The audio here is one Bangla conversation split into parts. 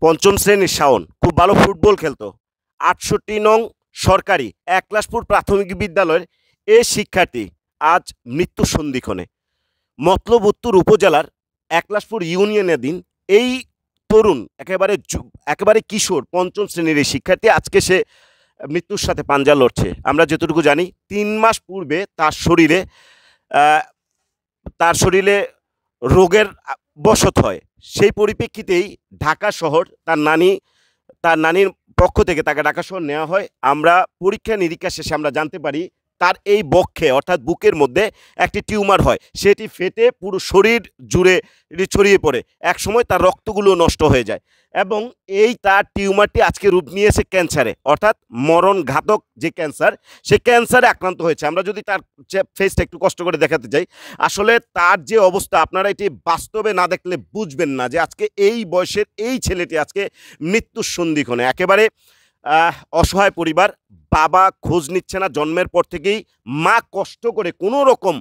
পঞ্চম শ্রেণীর শাওন খুব ভালো ফুটবল খেলতো। ৬৮ নং সরকারি একলাসপুর প্রাথমিক বিদ্যালয়ের এ শিক্ষার্থী আজ মৃত্যু সন্ধিক্ষণে। মতলব উত্তর উপজেলার একলাসপুর ইউনিয়নাধীন এই তরুণ একেবারে কিশোর পঞ্চম শ্রেণীর এই শিক্ষার্থী আজকে সে মৃত্যুর সাথে পাঞ্জা লড়ছে। আমরা যতটুকু জানি ৩ মাস পূর্বে তার শরীরে রোগের বশত হয়। সেই পরিপ্রেক্ষিতেই ঢাকা শহর তার নানির পক্ষ থেকে তাকে ঢাকা শহর নেওয়া হয়। আমরা পরীক্ষা নিরীক্ষা শেষে আমরা জানতে পারি তার এই বক্ষে অর্থাৎ বুকের মধ্যে একটি টিউমার হয়, সেটি ফেটে পুরো শরীর জুড়ে ছড়িয়ে পড়ে। একসময় তার রক্তগুলো নষ্ট হয়ে যায় এবং তার টিউমারটি আজকে রূপ নিয়েছে ক্যান্সারে, অর্থাৎ মরণ ঘাতক যে ক্যান্সার, সে ক্যান্সারে আক্রান্ত হয়েছে। আমরা যদি তার ফেসটা একটু কষ্ট করে দেখাতে যাই, আসলে তার যে অবস্থা আপনারা এটি বাস্তবে না দেখলে বুঝবেন না যে আজকে এই বয়সের এই ছেলেটি আজকে মৃত্যুর সন্ধিক্ষণে। একেবারে অসহায় পরিবার, বাবা খোঁজ নিচ্ছে না জন্মের পর থেকেই, মা কষ্ট করে কোনো রকম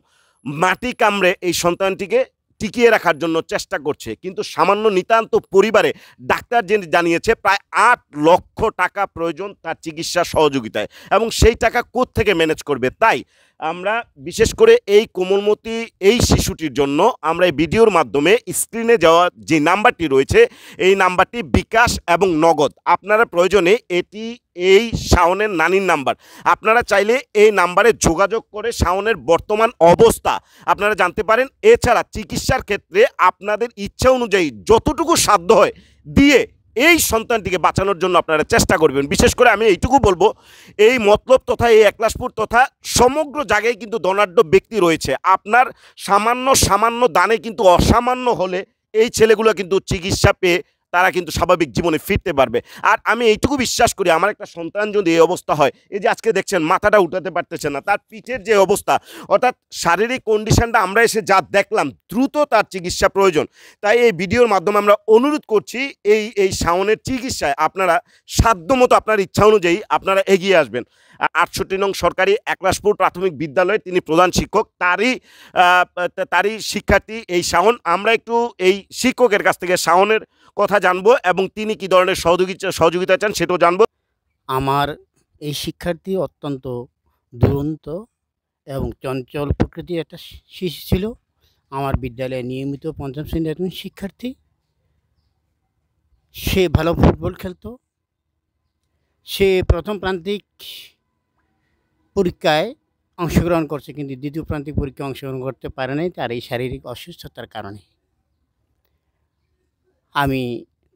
মাটি কামড়ে এই সন্তানটিকে টিকিয়ে রাখার জন্য চেষ্টা করছে, কিন্তু সামান্য নিতান্ত পরিবারে ডাক্তার জানিয়েছে প্রায় ৮ লক্ষ টাকা প্রয়োজন তার চিকিৎসা সহযোগিতায়, এবং সেই টাকা কোত্থেকে ম্যানেজ করবে। তাই আমরা বিশেষ করে এই কোমলমতি এই শিশুটির জন্য আমরা এই ভিডিওর মাধ্যমে স্ক্রিনে যাওয়া যে নাম্বারটি রয়েছে এই নাম্বারটি বিকাশ এবং নগদ, আপনারা প্রয়োজনে এই শাওনের নানির নাম্বার, আপনারা চাইলে এই নাম্বারে যোগাযোগ করে শাওনের বর্তমান অবস্থা আপনারা জানতে পারেন। এছাড়া চিকিৎসার ক্ষেত্রে আপনাদের ইচ্ছা অনুযায়ী যতটুকু সাধ্য হয় দিয়ে এই সন্তানটিকে বাঁচানোর জন্য আপনারা চেষ্টা করবেন। বিশেষ করে আমি এইটুকু বলবো, এই মতলব তথা এই একলাসপুর তথা সমগ্র জায়গায় কিন্তু ধনাঢ্য ব্যক্তি রয়েছে। আপনার সামান্য দানে কিন্তু অসামান্য হলে এই ছেলেগুলো কিন্তু চিকিৎসা পেয়ে তারা কিন্তু স্বাভাবিক জীবনে ফিরতে পারবে। আর আমি এইটুকু বিশ্বাস করি, আমার একটা সন্তান যদি এই অবস্থা হয়, এই যে আজকে দেখছেন মাথাটা উঠাতে পারতেছে না, তার পিঠের যে অবস্থা অর্থাৎ শারীরিক কন্ডিশনটা আমরা এসে যা দেখলাম, দ্রুত তার চিকিৎসা প্রয়োজন। তাই এই ভিডিওর মাধ্যমে আমরা অনুরোধ করছি এই শাওনের চিকিৎসায় আপনারা সাধ্যমতো আপনার ইচ্ছা অনুযায়ী আপনারা এগিয়ে আসবেন। ৬৮ নং সরকারি একলাসপুর প্রাথমিক বিদ্যালয়ে তিনি প্রধান শিক্ষক, তারই শিক্ষার্থী এই শাওন। আমরা একটু এই শিক্ষকের কাছ থেকে শাওনের কথা জানবো এবং তিনি কি ধরনের সহযোগিতা চান সেটাও জানবো। আমার এই শিক্ষার্থী অত্যন্ত দুরন্ত এবং চঞ্চল প্রকৃতির একটা শিশু ছিল। আমার বিদ্যালয়ে নিয়মিত পঞ্চম শ্রেণীর একজন শিক্ষার্থী। সে ভালো ফুটবল খেলতো। সে প্রথম প্রান্তিক পরীক্ষায় অংশগ্রহণ করছে, কিন্তু দ্বিতীয় প্রান্তিক পরীক্ষায় অংশগ্রহণ করতে পারে নাই তার এই শারীরিক অসুস্থতার কারণে। আমি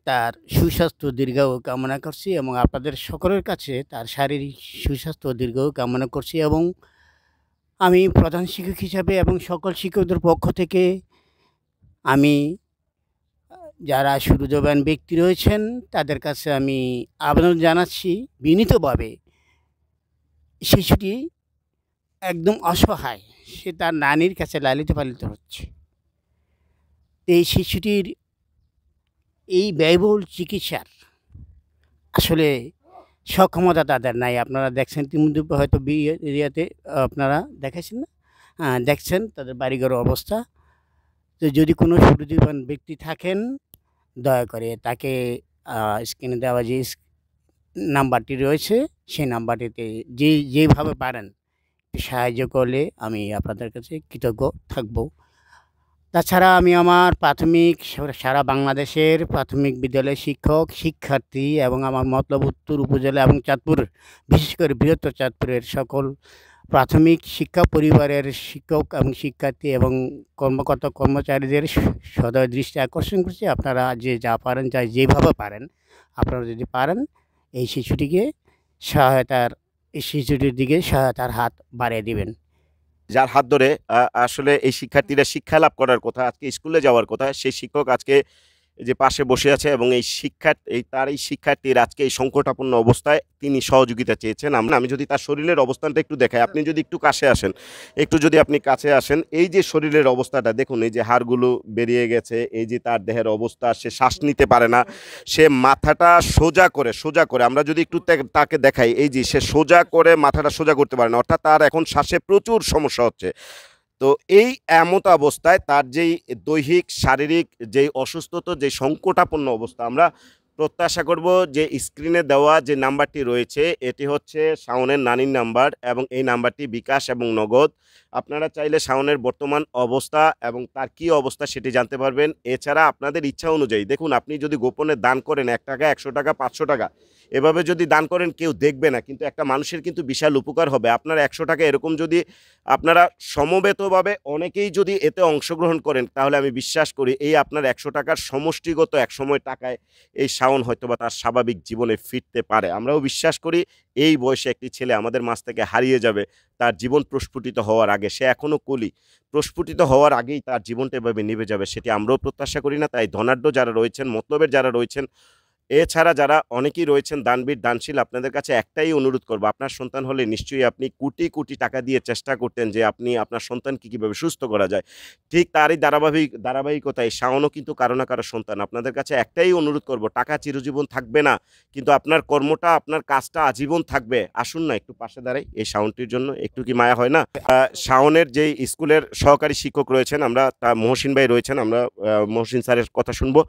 তার সুস্বাস্থ্য দীর্ঘায়ু কামনা করছি এবং আপনাদের সকলের কাছে তার শারীরিক সুস্বাস্থ্য দীর্ঘায়ু কামনা করছি। এবং আমি প্রধান শিক্ষক হিসাবে এবং সকল শিক্ষকদের পক্ষ থেকে আমি যারা সুবিধাবান ব্যক্তি রয়েছেন তাদের কাছে আমি আবেদন জানাচ্ছি বিনীতভাবে, শিশুটি একদম অসহায়, সে তার নানির কাছে লালিত পালিত হচ্ছে। এই শিশুটির এই ব্যয়বহুল চিকিৎসার আসলে সক্ষমতা তাদের নাই। আপনারা দেখছেন ইতিমধ্যে হয়তো এরিয়াতে আপনারা দেখাচ্ছেন না, দেখছেন তাদের বাড়িঘরের অবস্থা। তো যদি কোনো সুবিধাবান ব্যক্তি থাকেন দয়া করে তাকে স্ক্রিনে দেওয়া যে নাম্বারটি রয়েছে সেই নাম্বারটিতে যেভাবে পারেন সাহায্য করলে আমি আপনাদের কাছে কৃতজ্ঞ থাকব। তাছাড়া আমি আমার প্রাথমিক সারা বাংলাদেশের প্রাথমিক বিদ্যালয়ের শিক্ষার্থী এবং আমার মতলব উত্তর উপজেলা এবং চাঁদপুর, বিশেষ করে বৃহত্তর চাঁদপুরের সকল প্রাথমিক শিক্ষা পরিবারের শিক্ষক এবং শিক্ষার্থী এবং কর্মকর্তা কর্মচারীদের সদয় দৃষ্টি আকর্ষণ করছি, আপনারা যা পারেন যেভাবে পারেন আপনারা যদি পারেন এই শিশুটির দিকে সহায়তার হাত বাড়িয়ে দিবেন। যার হাত ধরে আসলে এই শিক্ষার্থীরা শিক্ষা লাভ করার কথা, আজকে স্কুলে যাওয়ার কথা, সেই শিক্ষক আজকে যে পাশে বসে আছে এবং এই শিক্ষার্থীর আজকে এই সংকটাপন্ন অবস্থায় তিনি সহযোগিতা চেয়েছেন। আমি যদি তার শরীরের অবস্থানটা একটু দেখাই, আপনি যদি একটু কাছে আসেন, এই যে শরীরের অবস্থাটা দেখুন, এই যে হাড়গুলো বেরিয়ে গেছে, এই যে তার দেহের অবস্থা, সে শ্বাস নিতে পারে না, সে মাথাটা সোজা করে আমরা যদি একটু তাকে দেখাই, এই যে সে সোজা করে মাথাটা সোজা করতে পারে না, অর্থাৎ তার এখন শ্বাসে প্রচুর সমস্যা হচ্ছে। তো এই এমত অবস্থায় তার যেই দৈহিক শারীরিক যেই অসুস্থতা, যে সংকটাপন্ন অবস্থা, আমরা প্রত্যাশা করব যে স্ক্রিনে দেওয়া যে নাম্বারটি রয়েছে এটি হচ্ছে শাওনের নানির নাম্বার এবং এই নাম্বারটি বিকাশ এবং নগদ। আপনারা চাইলে শাওনের বর্তমান অবস্থা এবং তার কি অবস্থা সেটি জানতে পারবেন। এছাড়া আপনাদের ইচ্ছা অনুযায়ী দেখুন, আপনি যদি গোপনে দান করেন 1 টাকা, 100 টাকা, 500 টাকা এভাবে যদি দান করেন কেউ দেখবে না, কিন্তু একটা মানুষের কিন্তু বিশাল উপকার হবে। আপনার 100 টাকা এরকম যদি আপনারা সমবেতভাবে অনেকেই যদি এতে অংশগ্রহণ করেন তাহলে আমি বিশ্বাস করি এই আপনার 100 টাকার সমষ্টিগত একসময় টাকায় এই শাওন হয়তোবা তার স্বাভাবিক জীবনে ফিরতে পারে। আমরাও বিশ্বাস করি এই বয়সে একটি ছেলে আমাদের মাঝ থেকে হারিয়ে যাবে তার জীবন প্রস্ফুটিত হওয়ার আগে। সে এখনও কলি, প্রস্ফুটিত হওয়ার আগেই তার জীবনটা এভাবে নিভে যাবে, সেটি আমরাও প্রত্যাশা করি না। তাই ধনাঢ্য যারা রয়েছেন, মতলবের যারা রয়েছেন, এছাড়া যারা অনেকেই রয়েছেন দানবীর দানশীল, আপনাদের কাছে একটাই অনুরোধ করব, আপনার সন্তান হলে নিশ্চয়ই আপনি কোটি কোটি টাকা দিয়ে চেষ্টা করতেন যে আপনি আপনার সন্তানকে কীভাবে সুস্থ করা যায়। ঠিক তারই ধারাবাহিকতায় শাওনও কিন্তু কারো না কারো সন্তান। আপনাদের কাছে একটাই অনুরোধ করব, টাকা চিরজীবন থাকবে না, কিন্তু আপনার কর্মটা, আপনার কাজটা আজীবন থাকবে। আসুন না একটু পাশে দাঁড়াই এই শাওনটির জন্য, একটু কি মায়া হয় না? শাওনের যেই স্কুলের সহকারী শিক্ষক রয়েছেন, আমরা তা মহসিন ভাই রয়েছেন, আমরা মহসিন স্যারের কথা শুনবো।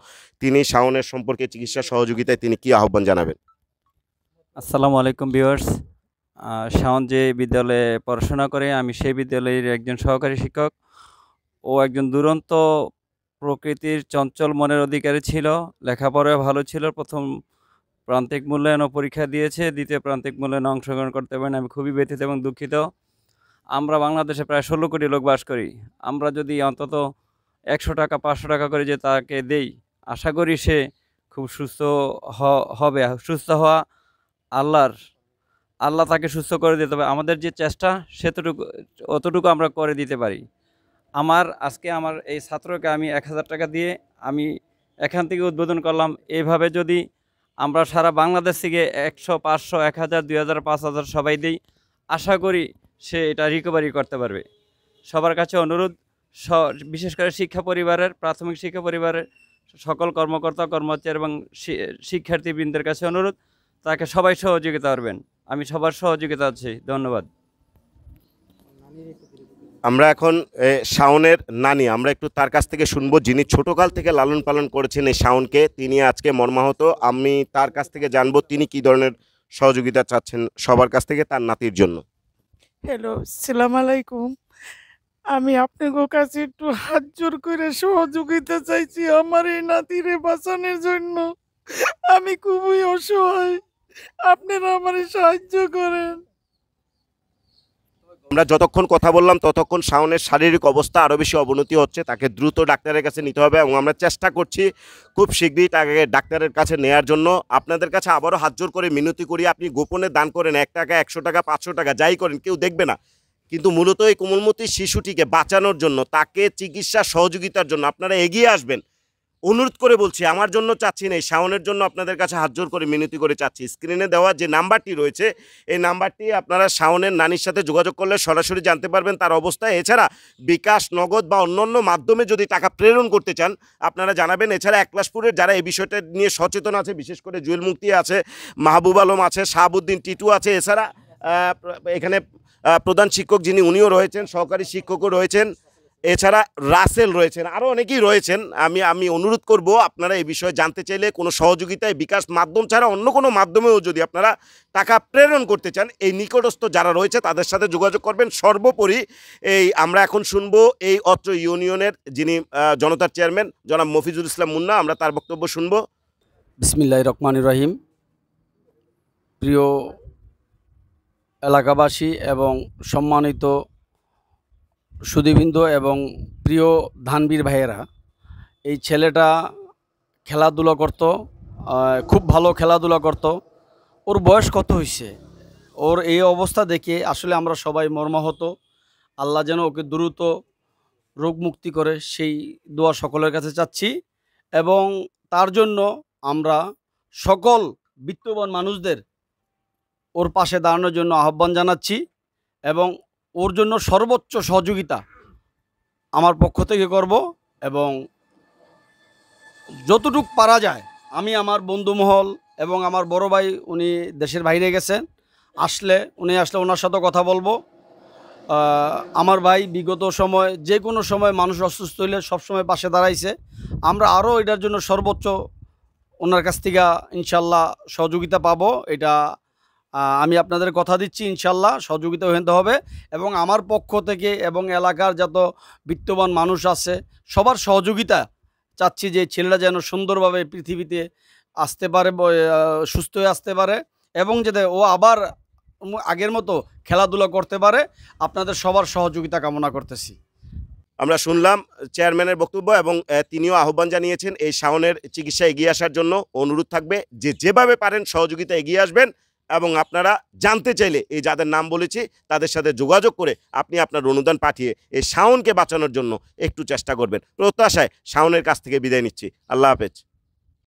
তিনি শাওনের সম্পর্কে চিকিৎসা সহযোগিতায় তিনি কি আহ্বান জানাবেন? আসসালামু আলাইকুম ভিউয়ার্স। শাওন যে বিদ্যালয়ে পড়াশোনা করে, আমি সেই বিদ্যালয়ের একজন সহকারী শিক্ষক। ও একজন দুরন্ত প্রকৃতির চঞ্চল মনের অধিকারী ছিল, লেখাপড়ায় ভালো ছিল। প্রথম প্রান্তিক মূল্যায়নও পরীক্ষা দিয়েছে, দ্বিতীয় প্রান্তিক মূল্যায়নে অংশগ্রহণ করতে পারেন। আমি খুবই ব্যথিত এবং দুঃখিত। আমরা বাংলাদেশে প্রায় 16 কোটি লোক বাস করি। আমরা যদি অন্তত 100 টাকা 500 টাকা করে যে তাকে দেই, আশা করি সে খুব সুস্থ হবে। সুস্থ হওয়া আল্লাহ তাকে সুস্থ করে দিতে হবে। আমাদের যে চেষ্টা অতটুকু আমরা করে দিতে পারি। আজকে আমার এই ছাত্রকে আমি 1000 টাকা দিয়ে আমি এখান থেকে উদ্বোধন করলাম। এইভাবে যদি আমরা সারা বাংলাদেশ থেকে 100, 500, 1000, 2000, 5000 সবাই দিই, আশা করি সে এটা রিকভারি করতে পারবে। সবার কাছে অনুরোধ, বিশেষ করে প্রাথমিক শিক্ষা পরিবারের সকল কর্মকর্তা কর্মচারী এবং শিক্ষার্থীবৃন্দের কাছে অনুরোধ, তাকে সবাই সহযোগিতা করবেন। আমি সবার সহযোগিতা আছি। ধন্যবাদ। আমরা এখন শাওনের নানি, আমরা একটু তার কাছ থেকে শুনবো, যিনি ছোটকাল থেকে লালন পালন করেছেন এই শাওনকে। তিনি আজকে মর্মাহত। আমি তার কাছ থেকে জানবো তিনি কি ধরনের সহযোগিতা চাচ্ছেন সবার কাছ থেকে তার নাতির জন্য। হ্যালো, সালাম আলাইকুম। আমি আপনাদের কাছে একটু হাত জোর করে সহযোগিতা চাইছি আমার এই নাতিরে বাঁচানোর জন্য। আমি খুবই অসহায়, আপনারা আমারে সাহায্য করেন। আমরা যতক্ষণ কথা বললাম ততক্ষণ শাওনের শারীরিক অবস্থা আরও বেশি অবনতি হচ্ছে, তাকে দ্রুত ডাক্তারের কাছে নিতে হবে এবং আমরা চেষ্টা করছি খুব শীঘ্রই তাকে ডাক্তারের কাছে নেয়ার জন্য। আপনাদের কাছে আবারও হাত জোর করে মিনতি করি, আপনি গোপনে দান করেন 1 টাকা, 100 টাকা, 500 টাকা, যাই করেন কেউ দেখবে না, কিন্তু মূলত এই কোমলমতি শিশুটিকে বাঁচানোর জন্য, তাকে চিকিৎসা সহযোগিতার জন্য আপনারা এগিয়ে আসবেন। অনুরোধ করে বলছি, আমার জন্য চাচ্ছি না, এই শাওনের জন্য আপনাদের কাছে হাত জোর করে মিনতি করে চাচ্ছি। স্ক্রিনে দেওয়া যে নাম্বারটি রয়েছে এই নাম্বারটি আপনারা শাওনের নানির সাথে যোগাযোগ করলে সরাসরি জানতে পারবেন তার অবস্থা। এছাড়া বিকাশ, নগদ বা অন্যান্য মাধ্যমে যদি টাকা প্রেরণ করতে চান আপনারা জানাবেন। এছাড়া একলাশপুরের যারা এই বিষয়টা নিয়ে সচেতন আছে, বিশেষ করে জুয়েল মুক্তি আছে, মাহবুব আলম আছে, শাহাবুদ্দিন টিটু আছে, এছাড়া এখানে প্রধান শিক্ষক যিনি উনিও রয়েছেন, সহকারী শিক্ষকও রয়েছেন, এছাড়া রাসেল রয়েছেন, আরও অনেকেই রয়েছেন। আমি অনুরোধ করব আপনারা এই বিষয়ে জানতে চাইলে কোনো সহযোগিতায় বিকাশ মাধ্যম ছাড়া অন্য কোনো মাধ্যমেও যদি আপনারা টাকা প্রেরণ করতে চান এই নিকটস্থ যারা রয়েছে তাদের সাথে যোগাযোগ করবেন। সর্বোপরি আমরা এখন শুনবো এই অত্র ইউনিয়নের যিনি জনতার চেয়ারম্যান জনাব মফিজুল ইসলাম মুন্না, আমরা তার বক্তব্য শুনবো। বিসমিল্লাহির রহমানির রহিম। প্রিয় এলাকাবাসী এবং সম্মানিত সুধীবৃন্দ এবং প্রিয় ধানবীর ভাইয়েরা, এই ছেলেটা খেলাধুলা করত, খুব ভালো খেলাধুলা করত। ওর বয়স কত হয়েছে, ওর এই অবস্থা দেখে আসলে আমরা সবাই মর্মাহত। আল্লাহ যেন ওকে দ্রুত রোগ মুক্তি করে সেই দোয়া সকলের কাছে চাচ্ছি এবং তার জন্য আমরা সকল বিত্তবান মানুষদের ওর পাশে দাঁড়ানোর জন্য আহ্বান জানাচ্ছি এবং ওর জন্য সর্বোচ্চ সহযোগিতা আমার পক্ষ থেকে করব এবং যতটুকু পারা যায় আমি আমার বন্ধুমহল এবং আমার বড় ভাই উনি দেশের বাইরে গেছেন, উনি আসলে ওনার সাথে কথা বলবো। আমার ভাই বিগত সময় যে কোনো সময় মানুষ অসুস্থ হইলে সবসময় পাশে দাঁড়াইছে। আমরা আরও এটার জন্য সর্বোচ্চ ওনার কাছ থেকে ইনশাল্লাহ সহযোগিতা পাবো, এটা আমি আপনাদের কথা দিচ্ছি। ইনশাল্লাহ সহযোগিতা হতে হবে এবং আমার পক্ষ থেকে এবং এলাকার যত বিত্তবান মানুষ আছে সবার সহযোগিতা চাচ্ছি, যে ছেলেটা যেন সুন্দরভাবে পৃথিবীতে আসতে পারে, সুস্থ হয়ে আসতে পারে এবং যাতে ও আবার আগের মতো খেলাধুলা করতে পারে। আপনাদের সবার সহযোগিতা কামনা করতেছি। আমরা শুনলাম চেয়ারম্যানের বক্তব্য এবং তিনিও আহ্বান জানিয়েছেন এই শাওনের চিকিৎসা এগিয়ে আসার জন্য। অনুরোধ থাকবে যে যেভাবে পারেন সহযোগিতা এগিয়ে আসবেন এবং আপনারা জানতে চাইলে এই যাদের নাম বলেছি তাদের সাথে যোগাযোগ করে আপনি আপনার অনুদান পাঠিয়ে এই শাওনকে বাঁচানোর জন্য একটু চেষ্টা করবেন। প্রত্যাশায় শাওনের কাছ থেকে বিদায় নিচ্ছি। আল্লাহ হাফেজ।